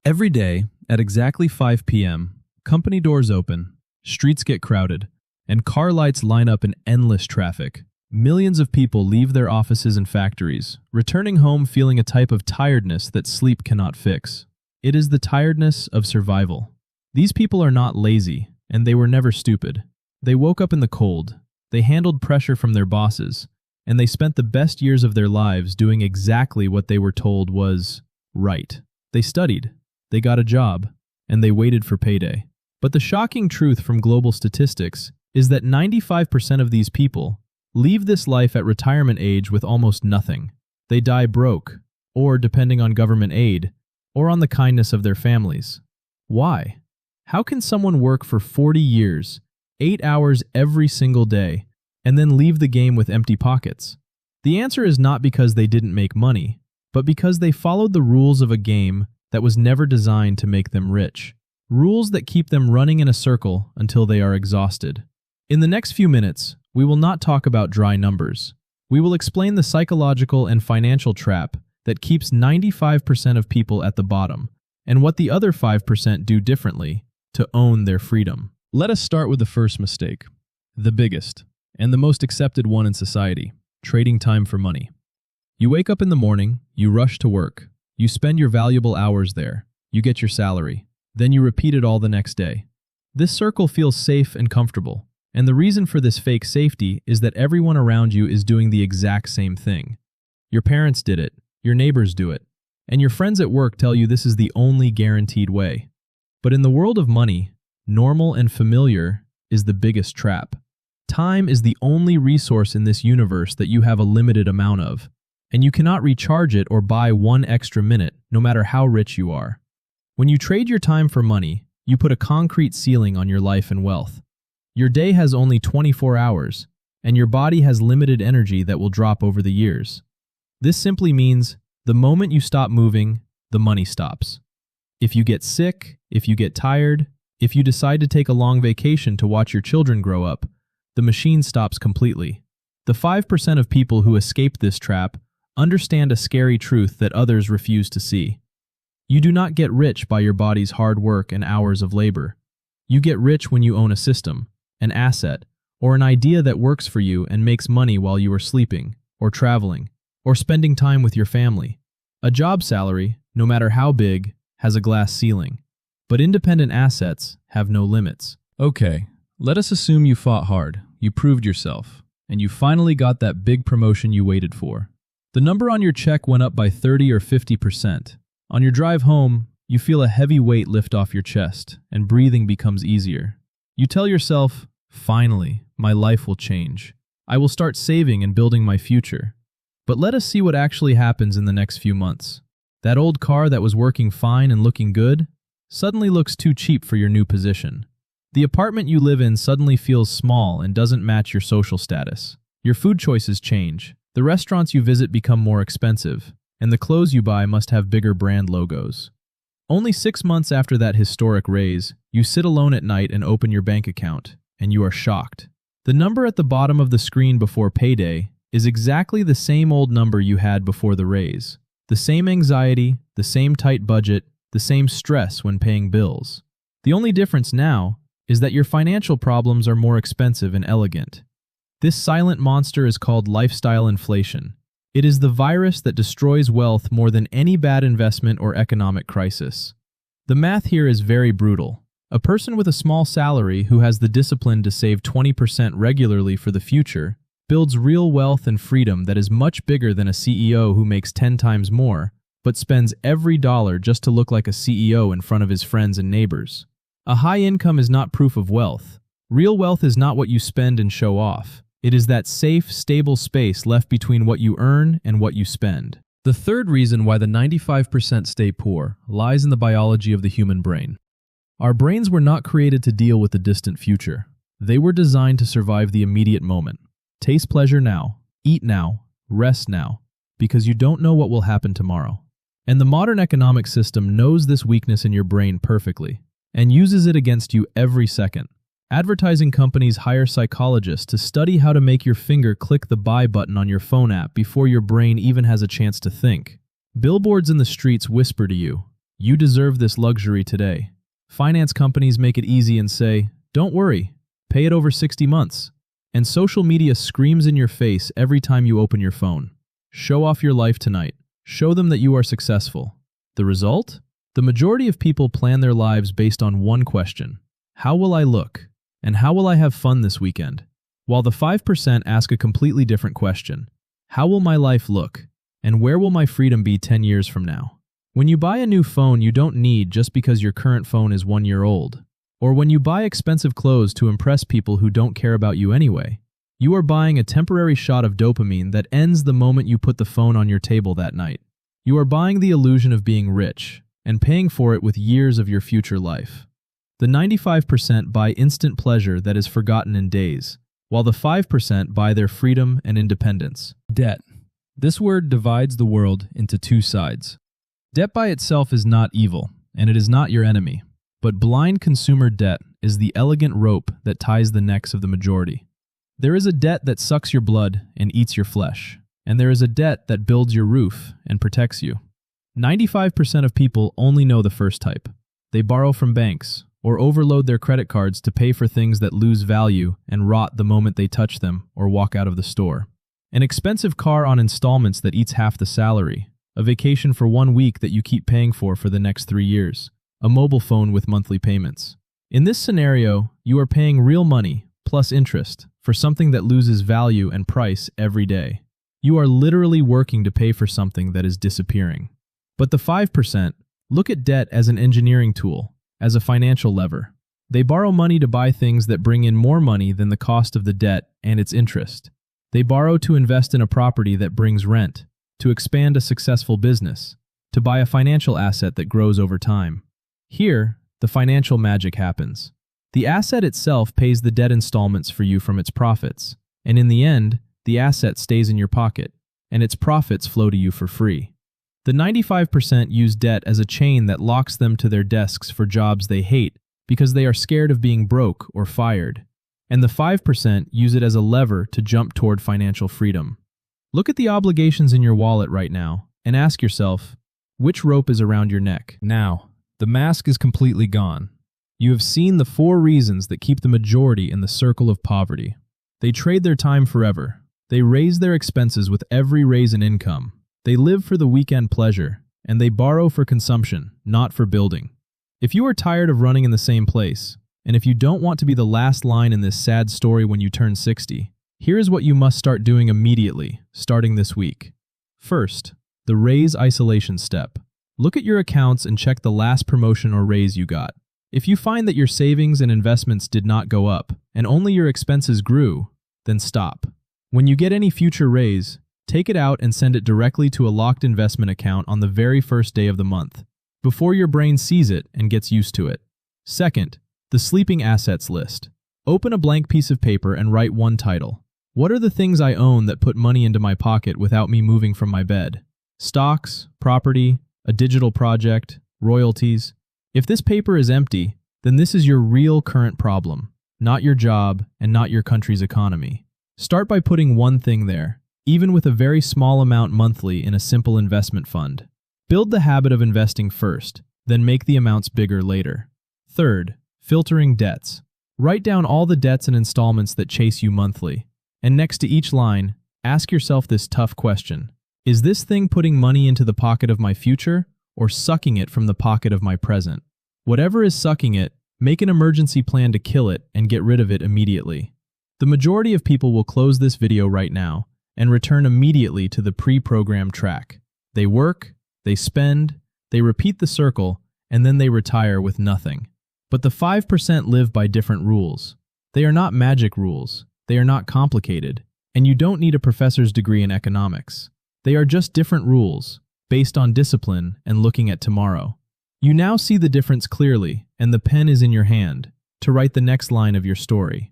Every day, at exactly 5 p.m., company doors open, streets get crowded, and car lights line up in endless traffic. Millions of people leave their offices and factories, returning home feeling a type of tiredness that sleep cannot fix. It is the tiredness of survival. These people are not lazy, and they were never stupid. They woke up in the cold, they handled pressure from their bosses, and they spent the best years of their lives doing exactly what they were told was right. They studied, they got a job, and they waited for payday. But the shocking truth from global statistics is that 95% of these people leave this life at retirement age with almost nothing. They die broke, or depending on government aid, or on the kindness of their families. Why? How can someone work for 40 years, 8 hours every single day, and then leave the game with empty pockets? The answer is not because they didn't make money, but because they followed the rules of a game that was never designed to make them rich. Rules that keep them running in a circle until they are exhausted. In the next few minutes, we will not talk about dry numbers. We will explain the psychological and financial trap that keeps 95% of people at the bottom, and what the other 5% do differently to own their freedom. Let us start with the first mistake, the biggest, and the most accepted one in society: trading time for money. You wake up in the morning, you rush to work, you spend your valuable hours there, you get your salary, then you repeat it all the next day. This circle feels safe and comfortable, and the reason for this fake safety is that everyone around you is doing the exact same thing. Your parents did it, your neighbors do it, and your friends at work tell you this is the only guaranteed way. But in the world of money, normal and familiar is the biggest trap. Time is the only resource in this universe that you have a limited amount of, and you cannot recharge it or buy one extra minute, no matter how rich you are. When you trade your time for money, you put a concrete ceiling on your life and wealth. Your day has only 24 hours, and your body has limited energy that will drop over the years. This simply means the moment you stop moving, the money stops. If you get sick, if you get tired, if you decide to take a long vacation to watch your children grow up, the machine stops completely. The 5% of people who escape this trap understand a scary truth that others refuse to see. You do not get rich by your body's hard work and hours of labor. You get rich when you own a system, an asset, or an idea that works for you and makes money while you are sleeping, or traveling, or spending time with your family. A job salary, no matter how big, has a glass ceiling, but independent assets have no limits. Okay, let us assume you fought hard, you proved yourself, and you finally got that big promotion you waited for. The number on your check went up by 30 or 50%. On your drive home, you feel a heavy weight lift off your chest, and breathing becomes easier. You tell yourself, finally, my life will change. I will start saving and building my future. But let us see what actually happens in the next few months. That old car that was working fine and looking good suddenly looks too cheap for your new position. The apartment you live in suddenly feels small and doesn't match your social status. Your food choices change. The restaurants you visit become more expensive, and the clothes you buy must have bigger brand logos. Only 6 months after that historic raise, you sit alone at night and open your bank account, and you are shocked. The number at the bottom of the screen before payday is exactly the same old number you had before the raise. The same anxiety, the same tight budget, the same stress when paying bills. The only difference now is that your financial problems are more expensive and elegant. This silent monster is called lifestyle inflation. It is the virus that destroys wealth more than any bad investment or economic crisis. The math here is very brutal. A person with a small salary who has the discipline to save 20% regularly for the future builds real wealth and freedom that is much bigger than a CEO who makes 10 times more, but spends every dollar just to look like a CEO in front of his friends and neighbors. A high income is not proof of wealth. Real wealth is not what you spend and show off. It is that safe, stable space left between what you earn and what you spend. The third reason why the 95% stay poor lies in the biology of the human brain. Our brains were not created to deal with the distant future. They were designed to survive the immediate moment. Taste pleasure now, eat now, rest now, because you don't know what will happen tomorrow. And the modern economic system knows this weakness in your brain perfectly and uses it against you every second. Advertising companies hire psychologists to study how to make your finger click the buy button on your phone app before your brain even has a chance to think. Billboards in the streets whisper to you, You deserve this luxury today. Finance companies make it easy and say, "Don't worry, pay it over 60 months." And social media screams in your face every time you open your phone. Show off your life tonight. Show them that you are successful. The result? The majority of people plan their lives based on one question: how will I look? And how will I have fun this weekend? While the 5% ask a completely different question: how will my life look? And where will my freedom be 10 years from now? When you buy a new phone you don't need just because your current phone is 1 year old, or when you buy expensive clothes to impress people who don't care about you anyway, you are buying a temporary shot of dopamine that ends the moment you put the phone on your table that night. You are buying the illusion of being rich and paying for it with years of your future life. The 95% buy instant pleasure that is forgotten in days, while the 5% buy their freedom and independence. Debt. This word divides the world into two sides. Debt by itself is not evil, and it is not your enemy. But blind consumer debt is the elegant rope that ties the necks of the majority. There is a debt that sucks your blood and eats your flesh, and there is a debt that builds your roof and protects you. 95% of people only know the first type. They borrow from banks or overload their credit cards to pay for things that lose value and rot the moment they touch them or walk out of the store. An expensive car on installments that eats half the salary, a vacation for 1 week that you keep paying for the next 3 years, a mobile phone with monthly payments. In this scenario, you are paying real money, plus interest, for something that loses value and price every day. You are literally working to pay for something that is disappearing. But the 5% look at debt as an engineering tool, as a financial lever. They borrow money to buy things that bring in more money than the cost of the debt and its interest. They borrow to invest in a property that brings rent, to expand a successful business, to buy a financial asset that grows over time. Here, the financial magic happens. The asset itself pays the debt installments for you from its profits, and in the end, the asset stays in your pocket, and its profits flow to you for free. The 95% use debt as a chain that locks them to their desks for jobs they hate because they are scared of being broke or fired, and the 5% use it as a lever to jump toward financial freedom. Look at the obligations in your wallet right now and ask yourself, which rope is around your neck? Now, the mask is completely gone. You have seen the 4 reasons that keep the majority in the circle of poverty. They trade their time forever. They raise their expenses with every raise in income. They live for the weekend pleasure, and they borrow for consumption, not for building. If you are tired of running in the same place, and if you don't want to be the last line in this sad story when you turn 60, here is what you must start doing immediately, starting this week. First, the raise isolation step. Look at your accounts and check the last promotion or raise you got. If you find that your savings and investments did not go up, and only your expenses grew, then stop. When you get any future raise, take it out and send it directly to a locked investment account on the very first day of the month, before your brain sees it and gets used to it. Second, the sleeping assets list. Open a blank piece of paper and write one title. What are the things I own that put money into my pocket without me moving from my bed? Stocks, property, a digital project, royalties. If this paper is empty, then this is your real current problem, not your job and not your country's economy. Start by putting one thing there, even with a very small amount monthly in a simple investment fund. Build the habit of investing first, then make the amounts bigger later. Third, filtering debts. Write down all the debts and installments that chase you monthly. And next to each line, ask yourself this tough question. Is this thing putting money into the pocket of my future or sucking it from the pocket of my present? Whatever is sucking it, make an emergency plan to kill it and get rid of it immediately. The majority of people will close this video right now and return immediately to the pre-programmed track. They work, they spend, they repeat the circle, and then they retire with nothing. But the 5% live by different rules. They are not magic rules, they are not complicated, and you don't need a professor's degree in economics. They are just different rules, based on discipline and looking at tomorrow. You now see the difference clearly, and the pen is in your hand, to write the next line of your story.